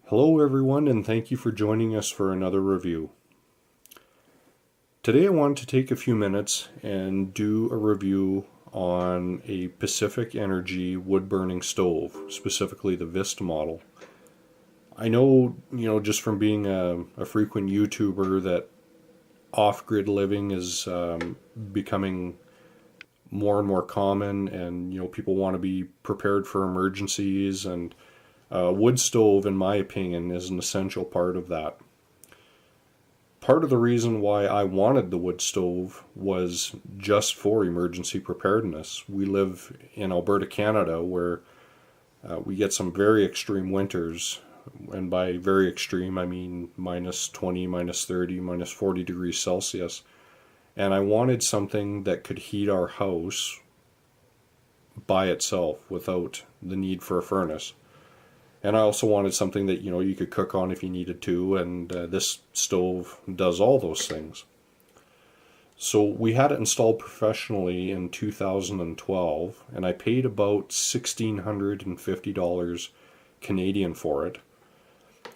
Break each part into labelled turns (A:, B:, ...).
A: Hello everyone, and thank you for joining us for another review. Today I want to take a few minutes and do a review on a Pacific Energy wood-burning stove, specifically the Vista model. I know, just from being a frequent YouTuber that off-grid living is becoming more and more common, and people want to be prepared for emergencies, and wood stove, in my opinion, is an essential part of that. Part of the reason why I wanted the wood stove was just for emergency preparedness. We live in Alberta, Canada, where we get some very extreme winters, and by very extreme I mean minus 20, minus 30, minus 40 degrees Celsius. And I wanted something that could heat our house by itself without the need for a furnace. And I also wanted something that you could cook on if you needed to, and this stove does all those things. So we had it installed professionally in 2012, and I paid about $1,650 Canadian for it.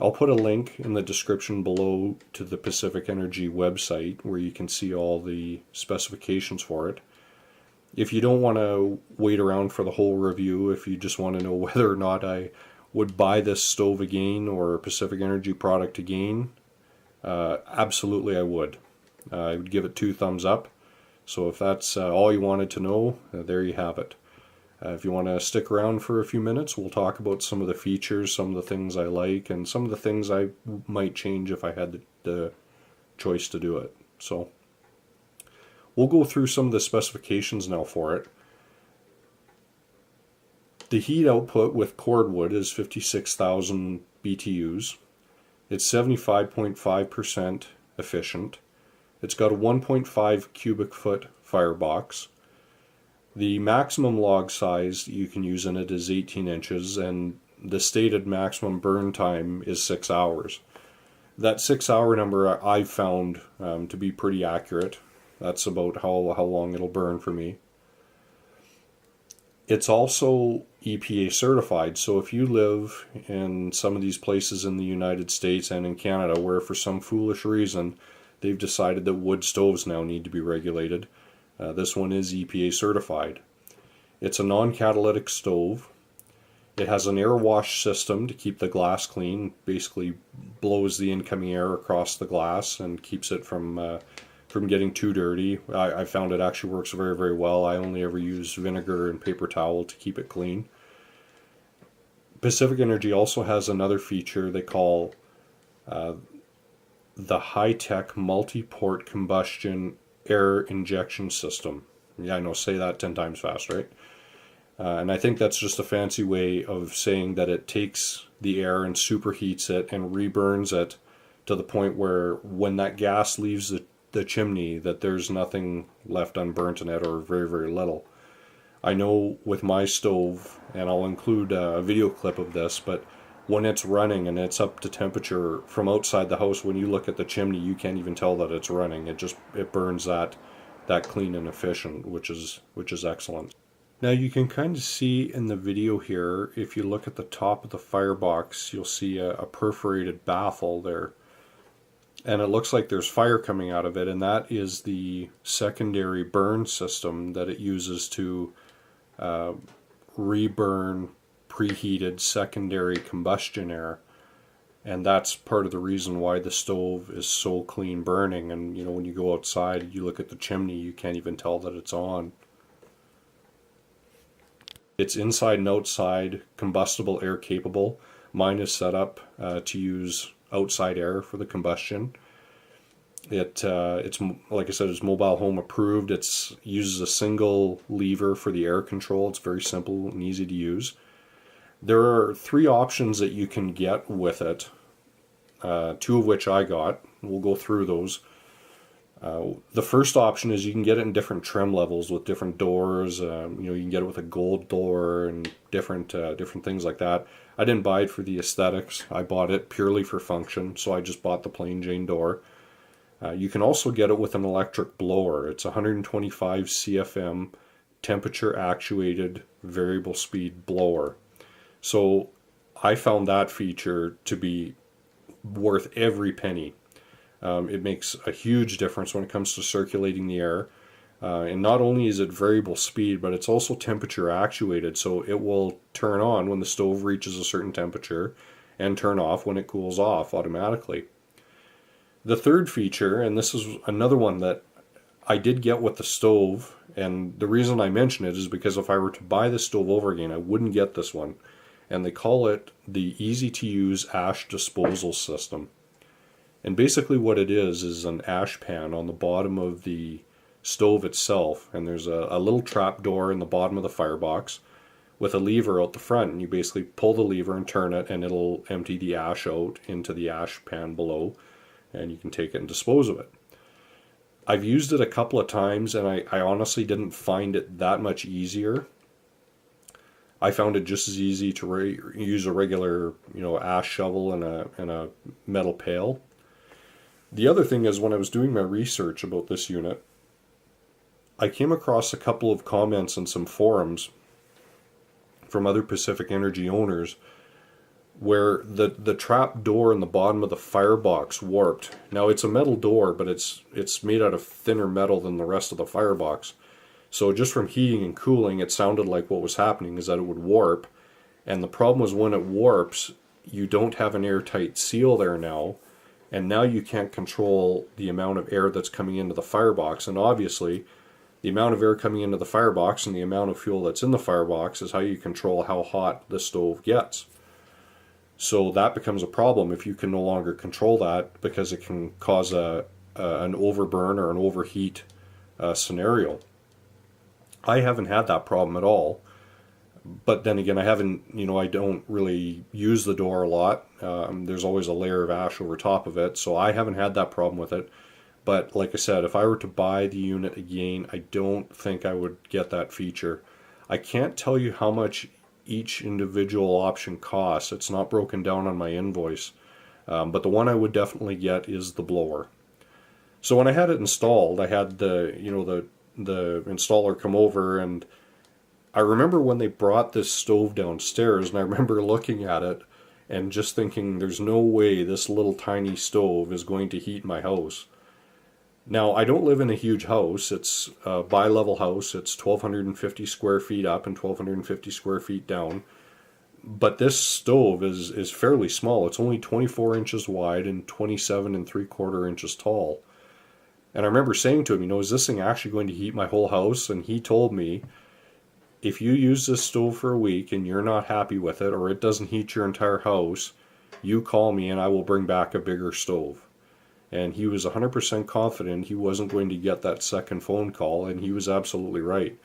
A: I'll put a link in the description below to the Pacific Energy website where you can see all the specifications for it. If you don't want to wait around for the whole review, if you just want to know whether or not I would buy this stove again or a Pacific Energy product again, absolutely I would. I would give it 2 thumbs up. So if that's all you wanted to know, there you have it. If you want to stick around for a few minutes, we'll talk about some of the features, some of the things I like, and some of the things I might change if I had the choice to do it. So we'll go through some of the specifications now for it. The heat output with cordwood is 56,000 BTUs. It's 75.5% efficient. It's got a 1.5 cubic foot firebox. The maximum log size you can use in it is 18 inches, and the stated maximum burn time is 6 hours. That 6-hour number I've found to be pretty accurate. That's about how long it'll burn for me. It's also EPA certified, so if you live in some of these places in the United States and in Canada where for some foolish reason they've decided that wood stoves now need to be regulated, this one is EPA certified. It's a non-catalytic stove. It has an air wash system to keep the glass clean, basically blows the incoming air across the glass and keeps it from getting too dirty. I found it actually works very, very well. I only ever use vinegar and paper towel to keep it clean. Pacific Energy also has another feature they call the high-tech multi-port combustion air injection system. Yeah, I know, say that 10 times fast, right? And I think that's just a fancy way of saying that it takes the air and superheats it and reburns it to the point where when that gas leaves the chimney, that there's nothing left unburnt in it, or very, very little. I know with my stove, and I'll include a video clip of this, but when it's running and it's up to temperature from outside the house, when you look at the chimney, you can't even tell that it's running. It burns that clean and efficient, which is excellent. Now you can kind of see in the video here, if you look at the top of the firebox, you'll see a perforated baffle there. And it looks like there's fire coming out of it, and that is the secondary burn system that it uses to reburn preheated secondary combustion air. And that's part of the reason why the stove is so clean burning. And when you go outside, you look at the chimney, you can't even tell that it's on. It's inside and outside combustible air capable. Mine is set up to use outside air for the combustion. It's like I said, it's mobile home approved. It uses a single lever for the air control. It's very simple and easy to use. There are 3 options that you can get with it, 2 of which I got. We'll go through those. The first option is you can get it in different trim levels with different doors. You can get it with a gold door and different things like that. I didn't buy it for the aesthetics. I bought it purely for function, so I just bought the plain Jane door. You can also get it with an electric blower. It's 125 CFM temperature actuated variable speed blower. So I found that feature to be worth every penny. It makes a huge difference when it comes to circulating the air. And not only is it variable speed, but it's also temperature actuated. So it will turn on when the stove reaches a certain temperature and turn off when it cools off automatically. The third feature, and this is another one that I did get with the stove, and the reason I mention it is because if I were to buy this stove over again, I wouldn't get this one. And they call it the easy to use ash disposal system. And basically what it is an ash pan on the bottom of the stove itself, and there's a little trap door in the bottom of the firebox with a lever out the front, and you basically pull the lever and turn it, and it'll empty the ash out into the ash pan below, and you can take it and dispose of it. I've used it a couple of times, and I honestly didn't find it that much easier. I found it just as easy to use a regular, ash shovel and a metal pail. The other thing is, when I was doing my research about this unit, I came across a couple of comments in some forums from other Pacific Energy owners where the trap door in the bottom of the firebox warped. Now it's a metal door, but it's made out of thinner metal than the rest of the firebox. So just from heating and cooling, it sounded like what was happening is that it would warp. And the problem was, when it warps, you don't have an airtight seal there now. And now you can't control the amount of air that's coming into the firebox. And obviously, the amount of air coming into the firebox and the amount of fuel that's in the firebox is how you control how hot the stove gets. So that becomes a problem if you can no longer control that, because it can cause an overburn or an overheat scenario. I haven't had that problem at all, but then again, I don't really use the door a lot. There's always a layer of ash over top of it, so I haven't had that problem with it. But like I said, if I were to buy the unit again, I don't think I would get that feature. I can't tell you how much each individual option costs. It's not broken down on my invoice. But the one I would definitely get is the blower. So when I had it installed, I had the installer come over, and I remember when they brought this stove downstairs, and I remember looking at it and just thinking, there's no way this little tiny stove is going to heat my house. Now, I don't live in a huge house. It's a bi-level house. It's 1,250 square feet up and 1,250 square feet down. But this stove is fairly small. It's only 24 inches wide and 27 3/4 inches tall. And I remember saying to him, is this thing actually going to heat my whole house? And he told me, if you use this stove for a week and you're not happy with it, or it doesn't heat your entire house, you call me and I will bring back a bigger stove. And he was 100% confident he wasn't going to get that second phone call, and he was absolutely right.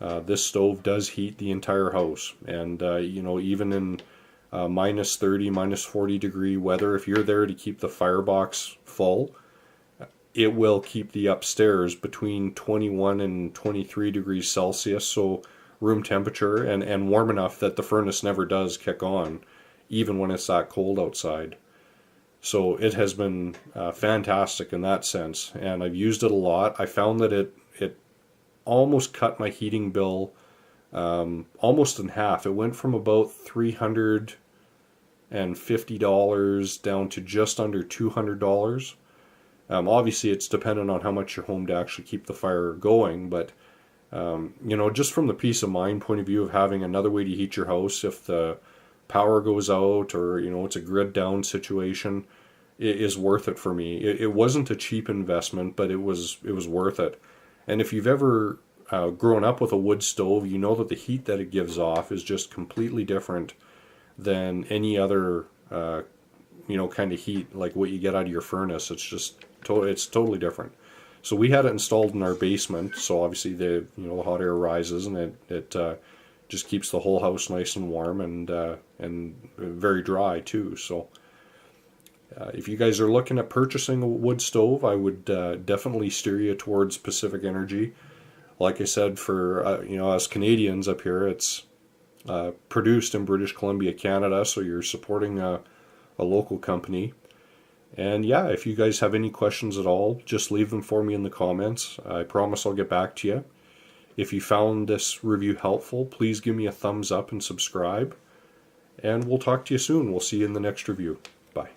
A: This stove does heat the entire house, and even in minus 30, minus 40 degree weather, if you're there to keep the firebox full, it will keep the upstairs between 21 and 23 degrees Celsius, so room temperature, and warm enough that the furnace never does kick on, even when it's that cold outside. So it has been fantastic in that sense, and I've used it a lot. I found that it almost cut my heating bill almost in half. It went from about $350 down to just under $200. Obviously, it's dependent on how much you're home to actually keep the fire going, but just from the peace of mind point of view of having another way to heat your house if the power goes out, or it's a grid down situation, it is worth it for me. It wasn't a cheap investment, but it was worth it. And if you've ever grown up with a wood stove, you know that the heat that it gives off is just completely different than any other kind of heat like what you get out of your furnace. It's totally different. So we had it installed in our basement, so obviously the hot air rises, and it just keeps the whole house nice and warm and very dry too. So if you guys are looking at purchasing a wood stove, I would definitely steer you towards Pacific Energy. Like I said, for us Canadians up here, it's produced in British Columbia, Canada, so you're supporting a local company. And yeah, if you guys have any questions at all, just leave them for me in the comments. I promise I'll get back to you. If you found this review helpful, please give me a thumbs up and subscribe. And we'll talk to you soon. We'll see you in the next review. Bye.